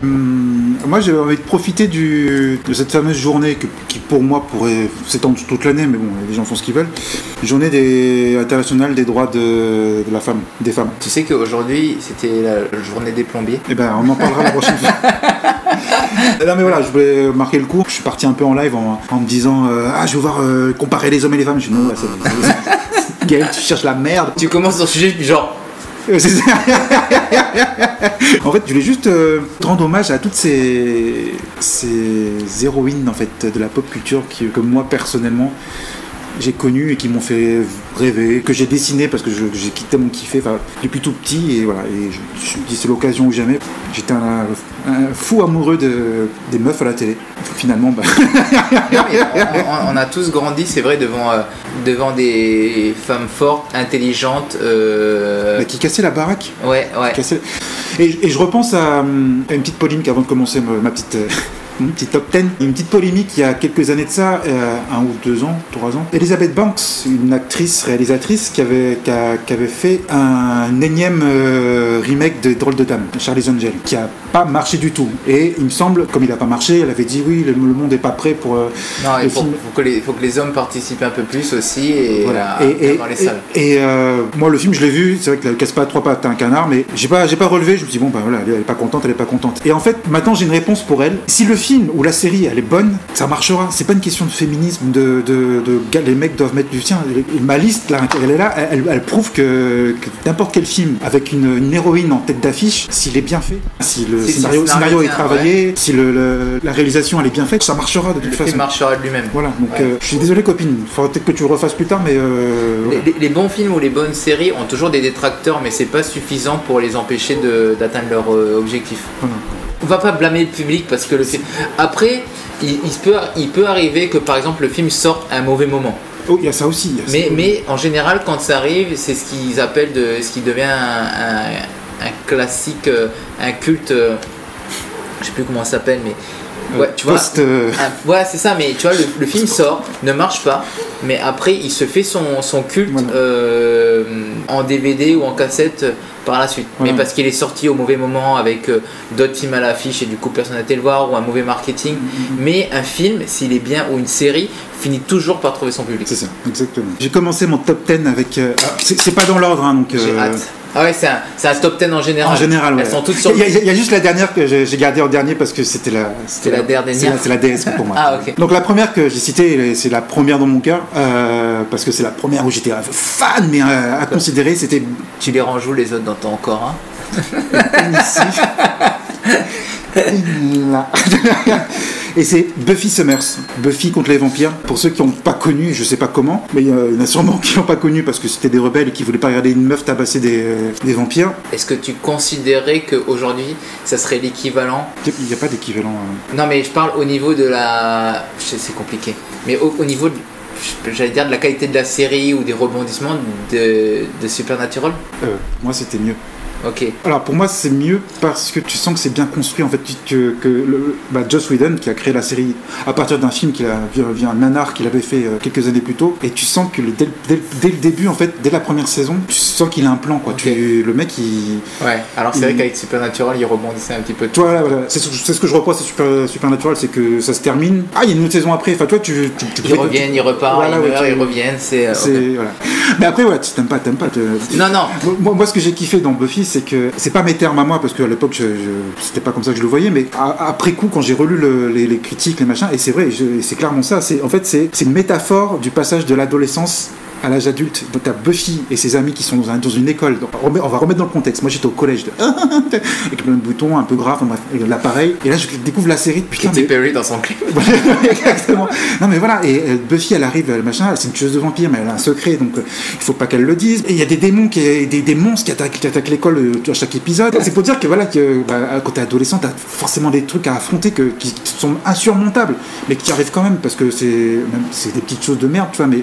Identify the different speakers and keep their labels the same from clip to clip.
Speaker 1: Moi, j'avais envie de profiter de cette fameuse journée qui, pour moi, pourrait s'étendre toute l'année, mais bon, les gens font ce qu'ils veulent. Journée internationale des droits de la femme, des femmes.
Speaker 2: Tu sais qu'aujourd'hui, c'était la journée des plombiers.
Speaker 1: Eh ben, on en parlera la prochaine fois. Non mais voilà, je voulais marquer le coup. Je suis parti un peu en live en me disant je veux voir comparer les hommes et les femmes. Je dis non, c'est Gaël, tu cherches la merde.
Speaker 2: Tu commences sur le sujet puis genre.
Speaker 1: C'est ça. En fait, je voulais juste rendre hommage à toutes ces héroïnes en fait de la pop culture que moi personnellement j'ai connues et qui m'ont fait rêver, que j'ai dessiné parce que j'ai tellement kiffé depuis tout petit, et voilà, et je me dis c'est l'occasion ou jamais. J'étais un fou amoureux des meufs à la télé. Finalement,
Speaker 2: on a tous grandi, c'est vrai, devant des femmes fortes, intelligentes,
Speaker 1: qui cassaient la baraque.
Speaker 2: Ouais.
Speaker 1: Et je repense à une petite polémique avant de commencer ma petite top 10. Une petite polémique il y a quelques années de ça, 1 ou 2 ans, 3 ans. Elizabeth Banks, une actrice, réalisatrice, qui avait fait un énième remake de Drôle de Dame, Charlie's Angel, qui a pas marché du tout. Et il me semble, comme il a pas marché, elle avait dit oui, le monde est pas prêt pour
Speaker 2: non, il faut que les hommes participent un peu plus aussi, et
Speaker 1: voilà.
Speaker 2: Dans les salles.
Speaker 1: Et moi, le film, je l'ai vu, c'est vrai qu'il ne casse pas 3 pattes à un canard, mais j'ai pas relevé. Je me suis dit bon, bah voilà, elle est pas contente. Et en fait, maintenant, j'ai une réponse pour elle. Si le film ou la série elle est bonne, ça marchera. C'est pas une question de féminisme, les mecs doivent mettre du tien. Ma liste là, elle est là, elle prouve que n'importe quel film avec une héroïne en tête d'affiche, s'il est bien fait, si le scénario est travaillé, ouais. Si la réalisation elle est bien faite, ça marchera de toute façon.
Speaker 2: Le film marchera de lui-même.
Speaker 1: Voilà. Donc je suis désolé copine, faudra peut-être que tu le refasses plus tard, mais
Speaker 2: les bons films ou les bonnes séries ont toujours des détracteurs, mais c'est pas suffisant pour les empêcher d'atteindre leur objectif. Voilà. On va pas blâmer le public parce que le film. Après, il peut arriver que par exemple le film sorte à un mauvais moment.
Speaker 1: Oh, il y a ça aussi.
Speaker 2: Mais en général, quand ça arrive, c'est ce qu'ils appellent ce qui devient un classique, un culte. Je sais plus comment ça s'appelle, mais. Ouais, tu vois, ouais, c'est ça, mais tu vois, le film sort, ne marche pas, mais après il se fait son culte en DVD ou en cassette par la suite. Mais parce qu'il est sorti au mauvais moment avec d'autres films à l'affiche et du coup personne n'a été le voir, ou un mauvais marketing. Mais un film, s'il est bien, ou une série, finit toujours par trouver son public.
Speaker 1: C'est ça, exactement. J'ai commencé mon top 10 avec. C'est pas dans l'ordre, hein, donc.
Speaker 2: J'ai hâte. Ah ouais, c'est un top 10 en général.
Speaker 1: En général, ouais.
Speaker 2: Elles sont toutes sur...
Speaker 1: Il y a juste la dernière que j'ai gardée en dernier parce que c'était la
Speaker 2: dernière.
Speaker 1: C'est la DS pour moi.
Speaker 2: Ah, ok.
Speaker 1: Donc la première que j'ai citée, c'est la première dans mon cœur, parce que c'est la première où j'étais fan, mais à considérer, c'était...
Speaker 2: Tu les ranges où les autres dans ton corps, hein?
Speaker 1: Ici. Là. Et c'est Buffy Summers, Buffy contre les vampires. Pour ceux qui n'ont pas connu, je sais pas comment, mais il y en a sûrement qui n'ont pas connu parce que c'était des rebelles et qui voulaient pas regarder une meuf tabasser des vampires.
Speaker 2: Est-ce que tu considérais qu'aujourd'hui ça serait l'équivalent?
Speaker 1: Il n'y a pas d'équivalent.
Speaker 2: Non, mais je parle au niveau de la... C'est compliqué. Mais au niveau de... J'allais dire de la qualité de la série ou des rebondissements de Supernatural.
Speaker 1: Moi c'était mieux.
Speaker 2: Ok.
Speaker 1: Alors pour moi c'est mieux parce que tu sens que c'est bien construit en fait, que Joss Whedon qui a créé la série à partir d'un film qu'il a vu un nanar qu'il avait fait quelques années plus tôt, et tu sens que dès le début en fait, dès la première saison, tu sens qu'il a un plan quoi. Okay. Le mec il... Ouais,
Speaker 2: alors c'est vrai qu'avec Supernatural il rebondissait un petit peu.
Speaker 1: Voilà. C'est ce que je reproche à Supernatural, c'est que ça se termine. Ah, il y a une autre saison après, enfin toi tu
Speaker 2: ils reviennent, ils repartent, voilà, ils meurent, ils reviennent, c'est okay.
Speaker 1: Voilà. Mais après ouais, tu t'aimes pas.
Speaker 2: Non.
Speaker 1: Moi ce que j'ai kiffé dans Buffy, c'est que c'est pas mes termes à moi parce qu'à l'époque c'était pas comme ça que je le voyais, mais après coup quand j'ai relu les critiques, les machins, et c'est vrai, c'est clairement ça, c'est une métaphore du passage de l'adolescence à l'âge adulte. Donc t'as Buffy et ses amis qui sont dans une école. Donc, on va remettre dans le contexte. Moi j'étais au collège avec plein de boutons, un peu grave, l'appareil. Et là je découvre la série.
Speaker 2: Katy Perry dans son clip.
Speaker 1: Exactement. Non mais voilà. Et Buffy elle arrive, machin, c'est une tueuse de vampires, mais elle a un secret, donc il faut pas qu'elle le dise. Et il y a des démons, des monstres qui attaquent l'école à chaque épisode. C'est pour dire que voilà quand t'es adolescent, t'as forcément des trucs à affronter qui sont insurmontables, mais qui arrivent quand même parce que c'est des petites choses de merde, tu vois, mais.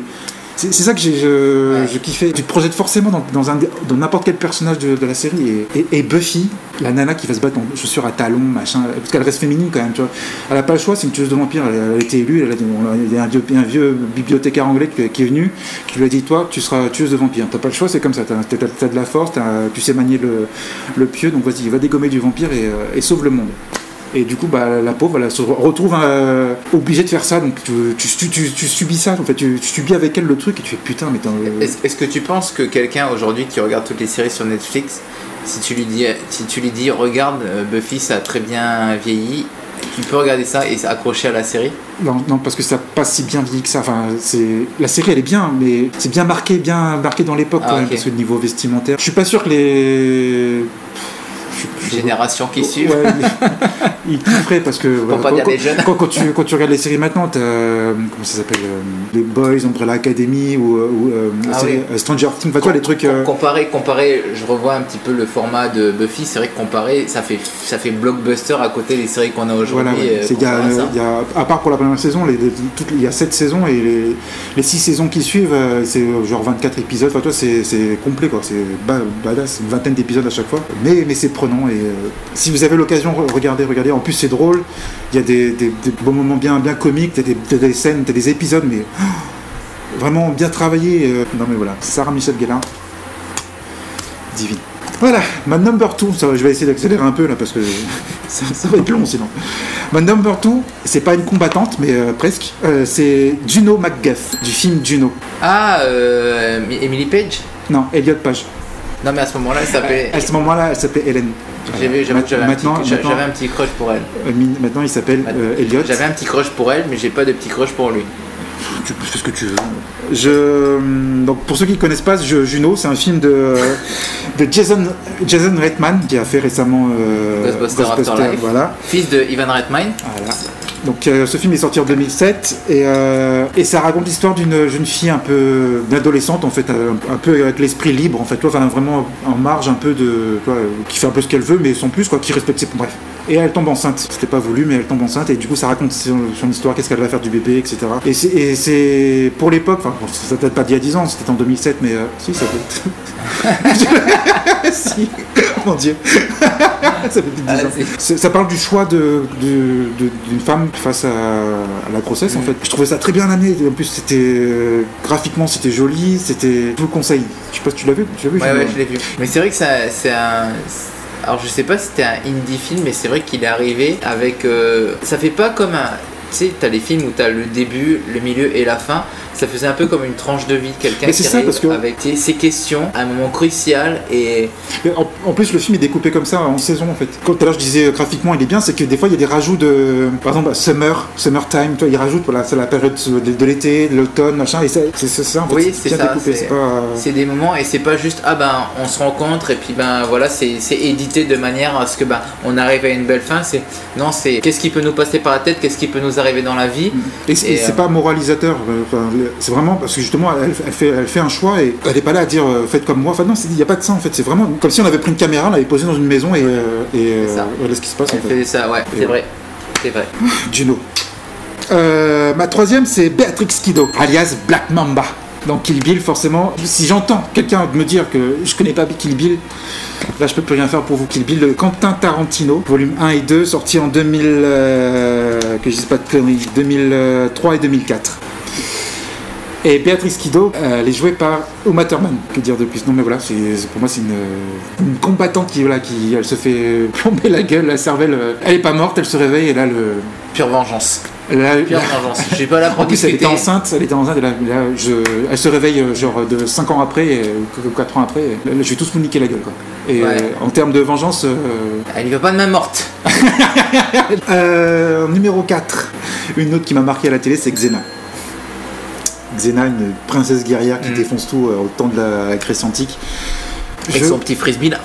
Speaker 1: C'est ça que je kiffais. Tu te projettes forcément dans n'importe quel personnage de la série. Et Buffy, la nana qui va se battre en chaussures à talons, machin, parce qu'elle reste féminine quand même, tu vois. Elle a pas le choix, c'est une tueuse de vampires. Elle a été élue. Il y a un vieux bibliothécaire anglais qui est venu, qui lui a dit toi, tu seras tueuse de vampires. T'as pas le choix, c'est comme ça. T'as de la force, tu sais manier le pieu, donc vas-y, va dégommer du vampire et sauve le monde. Et du coup, la pauvre, elle se retrouve obligée de faire ça. Donc tu subis ça. En fait, tu subis avec elle le truc et tu fais putain, mais
Speaker 2: Est-ce que tu penses que quelqu'un aujourd'hui qui regarde toutes les séries sur Netflix, si tu lui dis regarde Buffy, ça a très bien vieilli, tu peux regarder ça et s'accrocher à la série?
Speaker 1: Non, parce que ça passe si bien vieilli que ça. Enfin, la série, elle est bien, mais c'est bien marqué dans l'époque quand même, parce que le niveau vestimentaire. Je suis pas sûr que les
Speaker 2: génération qui suivent.
Speaker 1: Ouais, ils kifferaient parce que quand tu regardes les séries maintenant, comment ça s'appelle, les Boys, Umbrella Academy ou Stranger Things, toi les trucs.
Speaker 2: Comparer, je revois un petit peu le format de Buffy. C'est vrai que comparer, ça fait blockbuster à côté des séries qu'on a aujourd'hui.
Speaker 1: Voilà, à part pour la première saison, il y a 7 saisons et les 6 saisons qui suivent, c'est genre 24 épisodes. Enfin, toi, c'est complet quoi. C'est badass, une vingtaine d'épisodes à chaque fois. Mais c'est prenant. Et si vous avez l'occasion, regardez. En plus, c'est drôle. Il y a des bons moments bien comiques. T'as des scènes, t'as des épisodes, mais vraiment bien travaillés. Non, mais voilà. Sarah Michelle Gellar, divine. Voilà, ma number 2. Je vais essayer d'accélérer un peu là parce que ça va être long sinon. Ma number 2, c'est pas une combattante, mais presque. C'est Juno MacGuff du film Juno.
Speaker 2: Ah, Emily Page?
Speaker 1: Non, Elliot Page.
Speaker 2: Non, mais à ce moment-là, elle
Speaker 1: s'appelait Hélène.
Speaker 2: J'avais un petit crush pour elle.
Speaker 1: Maintenant, il s'appelle Elliot.
Speaker 2: J'avais un petit crush pour elle, mais j'ai pas de petit crush pour lui.
Speaker 1: Tu fais ce que tu veux. Donc, pour ceux qui ne connaissent pas, Juno, c'est un film de Jason Reitman qui a fait récemment
Speaker 2: Ghostbusters Afterlife.
Speaker 1: Voilà.
Speaker 2: Fils de Ivan Reitman.
Speaker 1: Voilà. Donc ce film est sorti en 2007 et ça raconte l'histoire d'une jeune fille un peu d'adolescente en fait, un peu avec l'esprit libre en fait, vraiment en marge un peu qui fait un peu ce qu'elle veut mais sans plus quoi, qui respecte ses bref. Et elle tombe enceinte, c'était pas voulu mais elle tombe enceinte et du coup ça raconte son histoire, qu'est-ce qu'elle va faire du bébé, etc. Et c'est pour l'époque, enfin ça date pas d'il y a 10 ans, c'était en 2007 mais si ça peut si, mon Dieu. Ça fait plus de 10 ans. Ça parle du choix d'une femme face à la grossesse en fait. Je trouvais ça très bien amené. En plus c'était graphiquement c'était joli, c'était. Je vous le conseille. Je sais pas si tu l'as vu.
Speaker 2: Ouais, je l'ai vu. Mais c'est vrai que c'est un. Alors je sais pas si c'était un indie film, mais c'est vrai qu'il est arrivé avec. Ça fait pas comme un. Tu sais, t'as les films où t'as le début, le milieu et la fin. Ça faisait un peu comme une tranche de vie de quelqu'un qui arrive avec ses questions à un moment crucial et...
Speaker 1: En plus le film est découpé comme ça en saison en fait. Quand tout à l'heure je disais graphiquement il est bien, c'est que des fois il y a des rajouts de... Par exemple Summertime, toi, ils rajoutent, voilà, c'est la période de l'été, de l'automne, machin, et c'est ça en fait.
Speaker 2: Oui, c'est ça, c'est des moments et c'est pas juste on se rencontre et puis voilà, c'est édité de manière à ce que on arrive à une belle fin. Non, c'est qu'est-ce qui peut nous passer par la tête, qu'est-ce qui peut nous arriver dans la vie.
Speaker 1: Et c'est pas moralisateur, c'est vraiment parce que justement elle fait un choix et elle est pas là à dire faites comme moi. Enfin non, il n'y a pas de ça en fait. C'est vraiment comme si on avait pris une caméra, on l'avait posée dans une maison et voilà ce qui se passe.
Speaker 2: Elle fait ça, ouais, c'est vrai.
Speaker 1: Juno. Ma troisième c'est Beatrix Kiddo, alias Black Mamba. Dans Kill Bill, forcément, si j'entends quelqu'un me dire que je connais pas Kill Bill, là je peux plus rien faire pour vous. Kill Bill de Quentin Tarantino, volume 1 et 2, sorti en 2003 et 2004. Et Beatrix Kiddo, elle est jouée par Uma Thurman. Que dire de plus? Non mais voilà, pour moi c'est une combattante qui elle se fait plomber la gueule, la cervelle. Elle est pas morte, elle se réveille et là le...
Speaker 2: Pure vengeance.
Speaker 1: Pure vengeance.
Speaker 2: Je suis pas là pour
Speaker 1: en plus elle était enceinte et là, elle se réveille genre de 5 ans après, ou 4 ans après. Là, je vais tous vous niquer la gueule quoi. Et en termes de vengeance...
Speaker 2: Elle n'y va pas de main morte.
Speaker 1: Numéro 4. Une autre qui m'a marqué à la télé, c'est Xena. Xena, une princesse guerrière qui défonce tout au temps de la Grèce antique.
Speaker 2: Avec son petit frisbee là.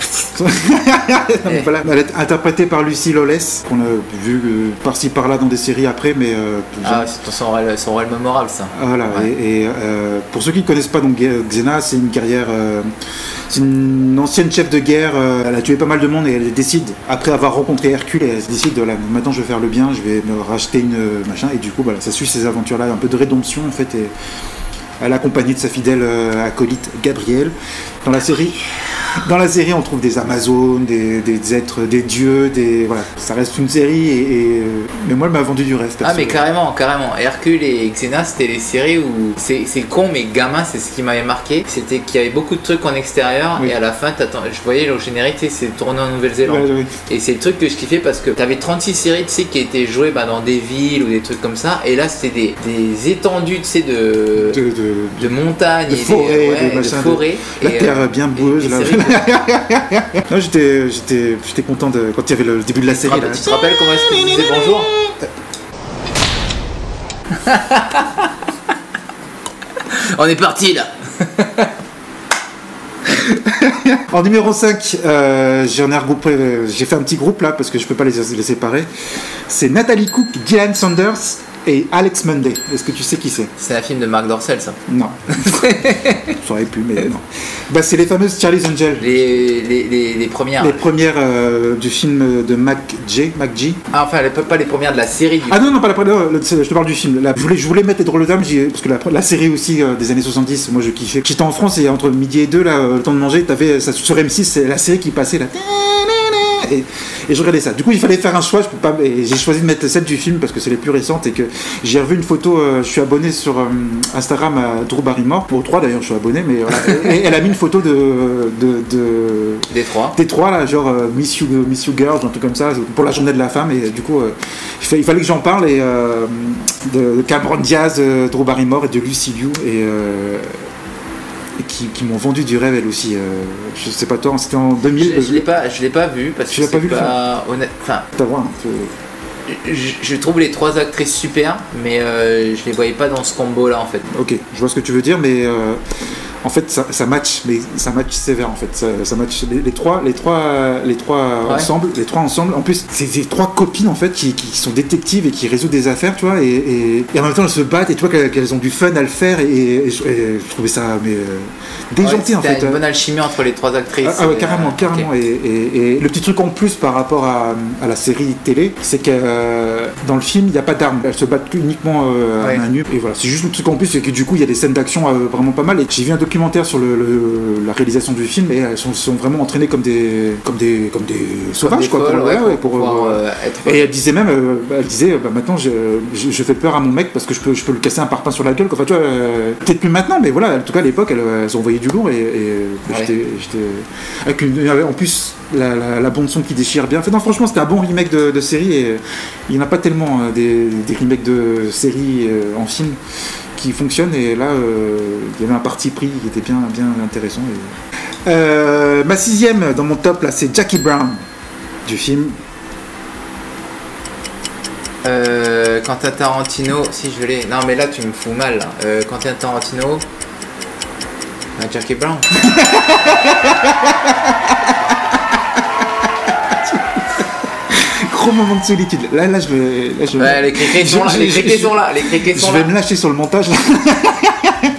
Speaker 1: Voilà, elle est interprétée par Lucy Lawless, qu'on a vu par-ci par-là dans des séries après, mais...
Speaker 2: c'est son rôle mémorable ça.
Speaker 1: Voilà, ouais. et pour ceux qui ne connaissent pas, donc, Xena, c'est une guerrière... c'est une ancienne chef de guerre, elle a tué pas mal de monde et elle décide, après avoir rencontré Hercule, elle décide, voilà, maintenant je vais faire le bien, je vais me racheter une machin, et du coup, voilà, ça suit ces aventures-là, un peu de rédemption en fait, et accompagnée de sa fidèle acolyte Gabrielle. Dans la série, on trouve des Amazones, des êtres, des dieux, voilà. Ça reste une série, mais moi, elle m'a vendu du rêve.
Speaker 2: Ah, mais carrément. Hercule et Xena, c'était les séries où c'est con, mais gamin, c'est ce qui m'avait marqué. C'était qu'il y avait beaucoup de trucs en extérieur, et à la fin, je voyais le générique, c'est tourné en Nouvelle-Zélande.
Speaker 1: Ouais.
Speaker 2: Et c'est le truc que je kiffais parce que t'avais 36 séries, tu sais, qui étaient jouées dans des villes ou des trucs comme ça, et là, c'était des étendues, tu sais, de montagnes,
Speaker 1: de forêts, la terre bien boueuse. Non, j'étais content quand il y avait le début de la série.
Speaker 2: Tu te rappelles comment est-ce qu'il disait bonjour? On est parti là.
Speaker 1: En numéro 5, j'ai fait un petit groupe là parce que je peux pas les séparer. C'est Nathalie Cook, Gillian Sanders et Alex Munday. Est-ce que tu sais qui c'est?
Speaker 2: C'est un film de Marc Dorcel, ça.
Speaker 1: Non. Ça aurait pu, mais non. C'est les fameuses Charlie's Angels.
Speaker 2: Les premières.
Speaker 1: Les premières du film de Mac G.
Speaker 2: Ah, enfin, pas les premières de la série.
Speaker 1: Non, pas la première. Je te parle du film. Là, je voulais mettre les Drôles de Dames, parce que la série aussi des années 70, moi je kiffais. J'étais en France et entre midi et 2, là, le temps de manger, t'avais ça sur M6, c'est la série qui passait là. Et je regardais ça. Du coup, il fallait faire un choix. J'ai choisi de mettre celle du film parce que c'est les plus récentes et que j'ai revu une photo. Je suis abonné sur Instagram à Drew Barrymore. Pour 3 d'ailleurs, je suis abonné, mais voilà. Et elle a mis une photo des trois là, genre Miss You Girls, un truc comme ça, pour la journée de la femme. Et du coup, il fallait que j'en parle de Cameron Diaz, Drew Barrymore et de Lucy Liu qui m'ont vendu du rêve, elle aussi. Je sais pas toi, c'était en 2000.
Speaker 2: Je l'ai pas vu parce que
Speaker 1: c'est
Speaker 2: pas honnête. Enfin, je trouve les 3 actrices super, mais je les voyais pas dans ce combo là en fait.
Speaker 1: Ok, je vois ce que tu veux dire, mais en fait ça match, mais ça match sévère en fait. Ça match les trois ensemble, les trois ensemble. En plus, c'est des 3 copines en fait qui sont détectives et qui résolvent des affaires, tu vois, et en même temps elles se battent et tu vois qu'elles ont du fun à le faire et je trouvais ça déjanté en fait.
Speaker 2: Une bonne alchimie entre les 3 actrices.
Speaker 1: Ah ouais, carrément. Okay. Et le petit truc en plus par rapport à la série télé, c'est que dans le film il n'y a pas d'armes, elles se battent uniquement à main nue, et voilà, c'est juste le truc en plus, c'est que du coup il y a des scènes d'action vraiment pas mal. Et j'ai vu un documentaire sur la réalisation du film et elles sont vraiment entraînées comme des sauvages quoi, et elle disait même maintenant je fais peur à mon mec parce que je peux lui casser un parpaing sur la gueule, enfin tu vois, peut-être plus maintenant, mais voilà, en tout cas à l'époque elles ont envoyé du lourd et j'étais avec en plus la bande son qui déchire bien. Non, franchement c'était un bon remake de série, et il n'y en a pas tellement des remakes de série en film qui fonctionne, et là il y avait un parti pris qui était bien intéressant. Ma 6e dans mon top là, c'est Jackie Brown du film
Speaker 2: Quentin Tarantino. Si je l'ai, non mais là tu me fous mal là. Quentin Tarantino, Jackie Brown.
Speaker 1: Gros moment de solitude. Là je vais.
Speaker 2: Les criquets sont là.
Speaker 1: Je vais me lâcher sur le montage.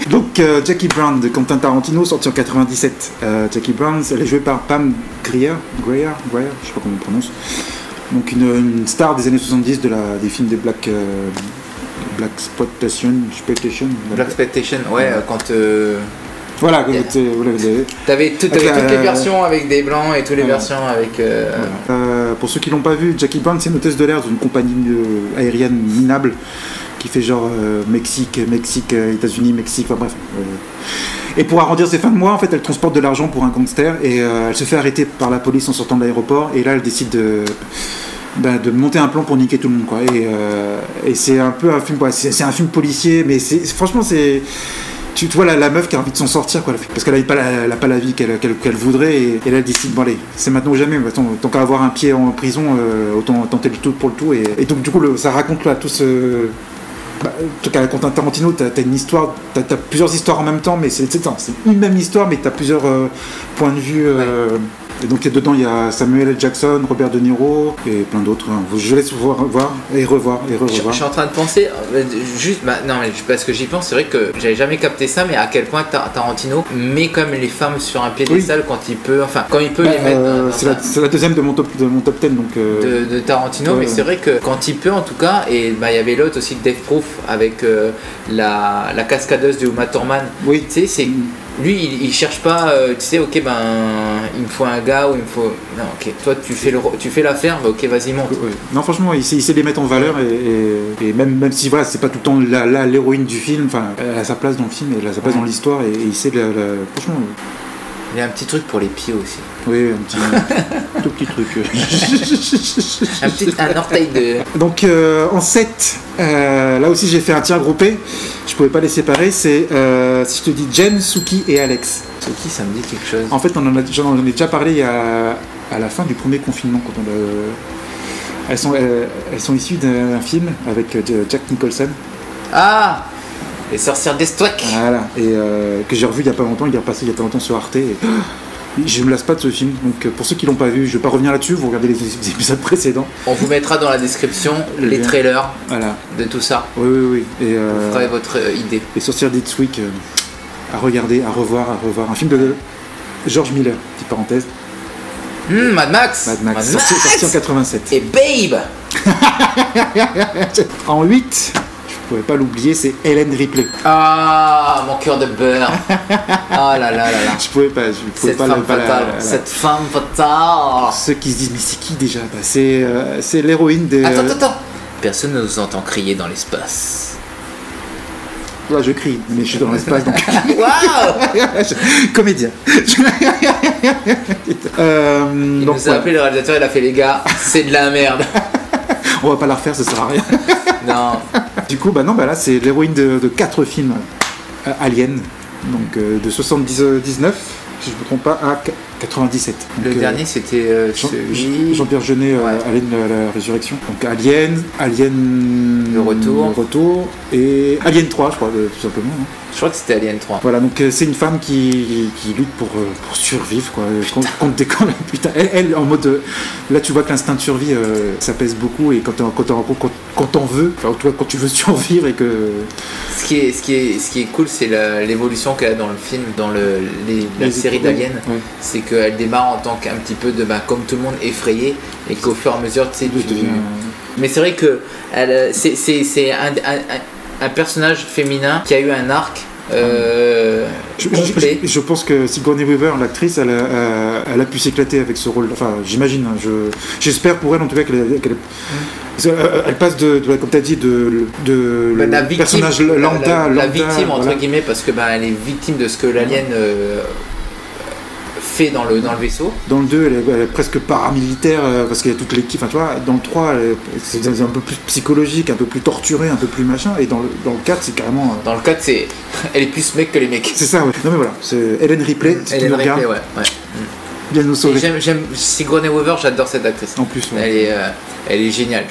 Speaker 1: Donc Jackie Brown de Quentin Tarantino, sorti en 97. Jackie Brown, elle est jouée par Pam Grier, je sais pas comment on prononce. Donc une star des années 70 des films des Black Exploitation, ouais, quand.
Speaker 2: Voilà, t'avais toutes les versions avec des blancs et toutes les versions avec.
Speaker 1: Pour ceux qui l'ont pas vu, Jackie Brown, c'est une hôtesse de l'air d'une compagnie aérienne minable qui fait genre Mexique, États-Unis, Mexique, enfin bref. Et pour arrondir ses fins de mois, en fait, elle transporte de l'argent pour un gangster et elle se fait arrêter par la police en sortant de l'aéroport. Et là, elle décide de monter un plan pour niquer tout le monde, quoi. Et c'est un peu un film, quoi. C'est un film policier, mais franchement, c'est. Tu vois la meuf qui a envie de s'en sortir, quoi, parce qu'elle n'a pas la vie qu'elle voudrait, et là elle décide, bon allez, c'est maintenant ou jamais, tant qu'à avoir un pied en prison, autant tenter le tout pour le tout, et donc du coup ça raconte là tout ce... Quentin Tarantino, t'as une histoire, t'as plusieurs histoires en même temps, mais c'est une même histoire, mais t'as plusieurs points de vue Et donc dedans il y a Samuel L. Jackson, Robert De Niro et plein d'autres. Je laisse voir et revoir. Je
Speaker 2: suis en train de penser, juste, non mais parce que j'y pense, c'est vrai que j'avais jamais capté ça, mais à quel point Tarantino met quand même les femmes sur un piédestal quand il peut les mettre.
Speaker 1: C'est la deuxième de mon top 10 donc.
Speaker 2: De Tarantino, mais c'est vrai que quand il peut en tout cas, et il y avait l'autre aussi, Death Proof, avec la cascadeuse de Uma Thurman.
Speaker 1: Oui.
Speaker 2: Tu sais, c'est. Lui, il cherche pas, tu sais, ok, il me faut un gars ou il me faut. Non, ok, toi tu fais l'affaire, ok, vas-y, monte.
Speaker 1: Non, franchement, il sait les mettre en valeur et même si voilà, c'est pas tout le temps l'héroïne du film, enfin, elle a sa place dans le film, elle a sa place dans l'histoire et il sait franchement.
Speaker 2: Il y a un petit truc pour les pieds aussi.
Speaker 1: Oui, un tout petit truc.
Speaker 2: un orteil de.
Speaker 1: Donc en 7, là aussi j'ai fait un tir groupé. Je pouvais pas les séparer. C'est si je te dis Jen, Suki et Alex.
Speaker 2: Suki, ça me dit quelque chose.
Speaker 1: En fait, j'en ai déjà parlé à la fin du premier confinement quand elles sont issues d'un film avec Jack Nicholson.
Speaker 2: Ah. Les sorcières d'Estoic.
Speaker 1: Voilà, et que j'ai revu il y a pas longtemps, il est repassé il y a pas longtemps sur Arte. Et je me lasse pas de ce film, donc pour ceux qui l'ont pas vu, je vais pas revenir là-dessus, vous regardez les épisodes précédents.
Speaker 2: On vous mettra dans la description les trailers de tout ça.
Speaker 1: Oui. Et
Speaker 2: vous ferez votre idée.
Speaker 1: Les sorcières d'Estoic, à regarder, à revoir. Un film de George Miller, petite parenthèse.
Speaker 2: Mad Max.
Speaker 1: Sorti en 87.
Speaker 2: Et Babe.
Speaker 1: En 8. Je pouvais pas l'oublier, c'est Ellen Ripley.
Speaker 2: Ah, mon cœur de beurre. Ah là là là là.
Speaker 1: Je pouvais pas
Speaker 2: Cette femme fatale.
Speaker 1: Ceux qui se disent mais c'est qui déjà, c'est l'héroïne des.
Speaker 2: Attends. Personne ne nous entend crier dans l'espace.
Speaker 1: Là je crie, mais je suis dans l'espace donc.
Speaker 2: Waouh.
Speaker 1: Comédien.
Speaker 2: Il nous a appelé le réalisateur, il a fait les gars, c'est de la merde.
Speaker 1: On va pas la refaire, ça sert à rien.
Speaker 2: Non.
Speaker 1: Du coup, là, c'est l'héroïne de 4 films Alien, donc de 79, si je ne me trompe pas, à 97. Donc,
Speaker 2: le dernier, c'était
Speaker 1: Jean-Pierre Jeunet, Alien la Résurrection. Donc Alien,
Speaker 2: le
Speaker 1: retour, et Alien 3, je crois, tout simplement. Hein.
Speaker 2: Je crois que c'était Alien 3.
Speaker 1: Voilà, donc c'est une femme qui lutte pour survivre, quoi. Contre des camps, putain. Elle, en mode. Là, tu vois que l'instinct de survie, ça pèse beaucoup, et quand t'en veux, enfin, toi, quand tu veux survivre et que.
Speaker 2: Ce qui est cool, c'est l'évolution qu'elle a dans le film, dans la série d'Alien. Ouais. C'est qu'elle démarre en tant qu'un petit peu de, comme tout le monde, effrayée, et qu'au fur et à mesure, tu sais, Mais c'est vrai que c'est un personnage féminin qui a eu un arc complet.
Speaker 1: Je pense que Sigourney Weaver, l'actrice, elle a pu s'éclater avec ce rôle. Enfin, j'imagine. J'espère pour elle en tout cas elle passe comme tu as dit, de
Speaker 2: la victime,
Speaker 1: personnage lambda,
Speaker 2: la victime entre guillemets, parce que elle est victime de ce que l'alien fait dans le vaisseau.
Speaker 1: Dans le 2, elle est presque paramilitaire parce qu'il y a toute l'équipe. Enfin, tu vois, dans le 3, c'est un peu plus psychologique, un peu plus torturé, un peu plus machin. Et dans le 4, c'est carrément.
Speaker 2: Dans le 4, elle est plus mec que les mecs.
Speaker 1: C'est ça, ouais. Non, mais voilà, c'est Ellen Ripley.
Speaker 2: Ellen Ripley, ouais.
Speaker 1: Bien nous sauver.
Speaker 2: J'aime Sigourney Weaver, j'adore cette actrice.
Speaker 1: En plus, ouais.
Speaker 2: Elle est géniale.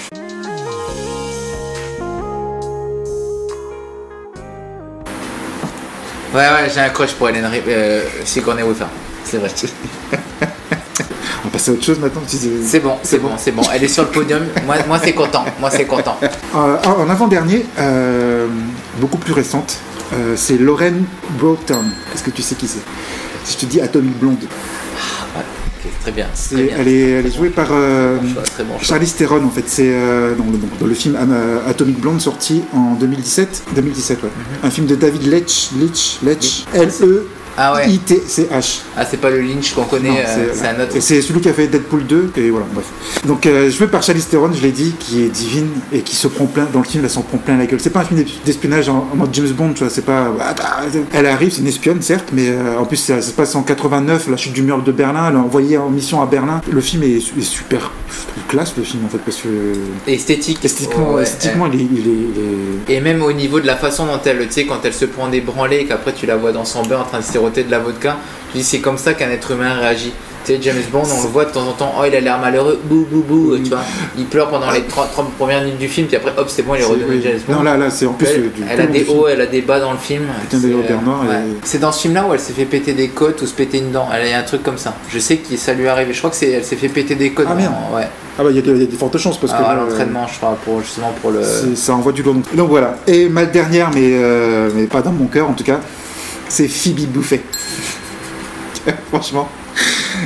Speaker 2: Ouais, j'ai un crush pour Sigourney Weaver. C'est vrai.
Speaker 1: On va passer à autre chose maintenant.
Speaker 2: C'est bon. Elle est sur le podium. Moi c'est content.
Speaker 1: En avant-dernier, beaucoup plus récente, c'est Lauren Broughton. Est-ce que tu sais qui c'est? Si je te dis Atomic Blonde.
Speaker 2: Très bien.
Speaker 1: Elle est jouée par Charlize Theron en fait. C'est dans le film Atomic Blonde sorti en 2017. 2017, ouais. Un film de David Leitch. L-E-I-T-C-H.
Speaker 2: Ah, c'est pas le Lynch qu'on connaît, c'est un autre.
Speaker 1: Et c'est celui qui a fait Deadpool 2, et voilà, bref. Donc, joué par Charlize Theron, je l'ai dit, qui est divine et qui se prend plein, dans le film, elle s'en prend plein la gueule. C'est pas un film d'espionnage en mode James Bond, tu vois, c'est pas. Elle arrive, c'est une espionne, certes, mais en plus, ça se passe en 89, la chute du mur de Berlin, elle est envoyée en mission à Berlin. Le film est super classe, le film, en fait, parce que. Esthétiquement, il est.
Speaker 2: Et même au niveau de la façon dont elle, tu sais, quand elle se prend des branlées et qu'après tu la vois dans son bain en train de siroter de la vodka, je dis c'est comme ça qu'un être humain réagit. Tu sais, James Bond, on le voit de temps en temps, oh il a l'air malheureux, bouh bouh bouh, tu vois. Il pleure pendant les 30 premières minutes du film, puis après hop, c'est bon, il est redevenu James Bond.
Speaker 1: Non, là, c'est en plus.
Speaker 2: Elle a des hauts, elle a des bas dans le film.
Speaker 1: Putain de Robert Noir.
Speaker 2: C'est dans ce film-là où elle s'est fait péter des côtes ou se péter une dent. Elle a un truc comme ça. Je sais que ça lui est arrivé. Je crois que elle s'est fait péter des côtes.
Speaker 1: Ah merde.
Speaker 2: Ouais.
Speaker 1: Ah bah il y a des fortes chances parce que
Speaker 2: l'entraînement, je crois, justement pour le.
Speaker 1: Ça envoie du lourd. Donc voilà. Et ma dernière, mais pas dans mon cœur en tout cas, c'est Phoebe Buffay. Franchement.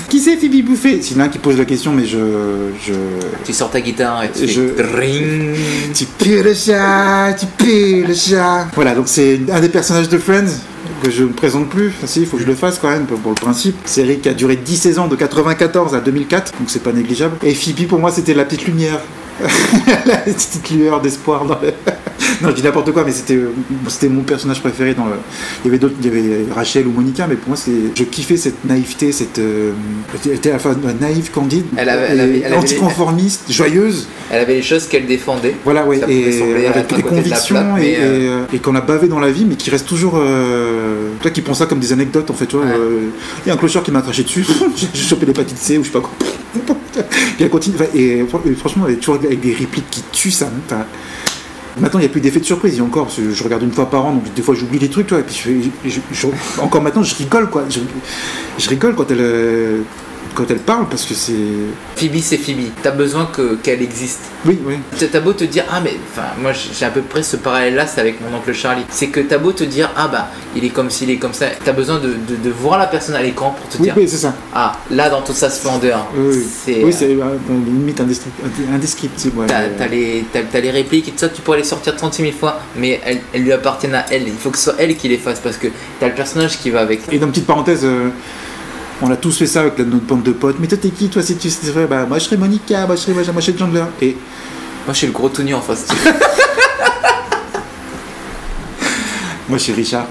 Speaker 1: Qui c'est Phoebe Buffay? C'est l'un qui pose la question, mais
Speaker 2: Tu sors ta guitare et tu fais ring.
Speaker 1: Tu pues le chat, tu pues le chat. Voilà, donc c'est un des personnages de Friends que je ne présente plus. Enfin, si, il faut que je le fasse quand même pour le principe. Série qui a duré 16 ans, de 94 à 2004, donc c'est pas négligeable. Et Phoebe, pour moi, c'était la petite lumière. La petite lueur d'espoir dans le... Non, je dis n'importe quoi, mais c'était mon personnage préféré dans le... Il y avait d'autres, il y avait Rachel ou Monica, mais pour moi, je kiffais cette naïveté, elle était à la fois naïve, candide, anticonformiste, joyeuse.
Speaker 2: Elle avait les choses qu'elle défendait.
Speaker 1: Voilà, ouais, et avec des convictions et qu'on a bavé dans la vie, mais qui reste toujours... Toi qui prends ça comme des anecdotes, en fait, tu vois. Il y a un clochard qui m'a craché dessus, j'ai chopé l'hépatite C ou je sais pas quoi. Et elle continue, et franchement, elle est toujours avec des répliques qui tuent ça. Maintenant, il n'y a plus d'effet de surprise. Il y a encore, parce que je regarde une fois par an, donc des fois j'oublie des trucs, tu vois, et puis encore maintenant, je rigole, quoi. Je rigole quand elle parle, parce que c'est...
Speaker 2: Phoebe, c'est Phoebe. T'as besoin qu'elle existe.
Speaker 1: Oui.
Speaker 2: T'as beau te dire, ah mais... Enfin, moi j'ai à peu près ce parallèle-là, c'est avec mon oncle Charlie. C'est que t'as beau te dire, ah bah, il est comme ci, il est comme ça. T'as besoin de voir la personne à l'écran pour te dire...
Speaker 1: Oui, c'est ça.
Speaker 2: Ah, là, dans toute sa splendeur.
Speaker 1: C'est limite indescriptible. Ouais.
Speaker 2: T'as les répliques et tout ça, tu pourrais les sortir 36 000 fois, mais elles lui appartiennent à elle. Il faut que ce soit elle qui les fasse, parce que t'as le personnage qui va avec.
Speaker 1: Et dans une petite parenthèse... on a tous fait ça avec notre bande de potes. Mais toi, t'es qui, toi, si tu sais vrai? Bah, moi, je serais Monica, moi, je serais Chandler. Et
Speaker 2: moi, je suis le gros tout nu en face.
Speaker 1: moi, je suis Richard.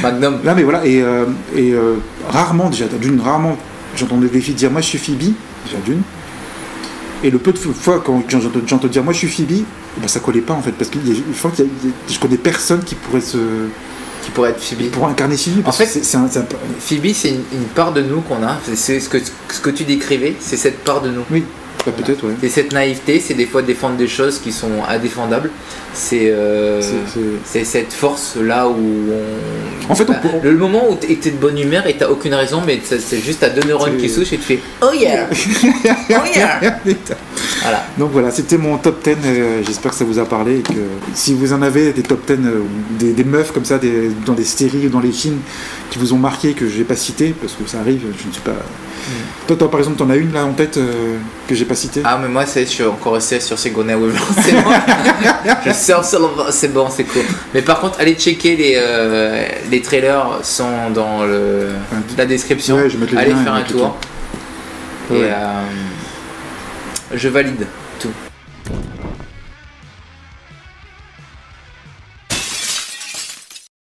Speaker 2: Magnum.
Speaker 1: Là, mais voilà, et rarement, déjà, rarement, j'entendais des filles dire, moi, je suis Phoebe, déjà d'une. Et le peu de fois quand j'entends dire, moi, je suis Phoebe, ben, ça collait pas, en fait, parce que je connais personne qui pourrait
Speaker 2: être Phoebe.
Speaker 1: Pour incarner Phoebe.
Speaker 2: En fait, Phoebe, c'est une part de nous qu'on a. C'est ce que tu décrivais, c'est cette part de nous.
Speaker 1: Oui, bah, peut-être, ouais.
Speaker 2: C'est cette naïveté, c'est des fois défendre des choses qui sont indéfendables. C'est cette force-là où
Speaker 1: En fait,
Speaker 2: le moment où tu es de bonne humeur et tu n'as aucune raison, mais c'est juste à 2 neurones qui souchent et tu fais oh yeah! Oh yeah! Voilà.
Speaker 1: Donc voilà, c'était mon top 10. J'espère que ça vous a parlé. Et que si vous en avez des top 10, des meufs comme ça, dans des séries ou dans les films qui vous ont marqué, que je n'ai pas cité, parce que ça arrive, je ne suis pas. Toi, par exemple, t'en as une là en tête que j'ai pas citée?
Speaker 2: Ah, mais moi, je suis encore resté sur Sigourney Weaver. C'est bon. Je sors c'est bon, c'est cool. Mais par contre, allez checker les trailers sont dans la description.
Speaker 1: Ouais, je vais mettre les
Speaker 2: allez
Speaker 1: liens
Speaker 2: faire un tour.
Speaker 1: Ouais.
Speaker 2: Et je valide tout.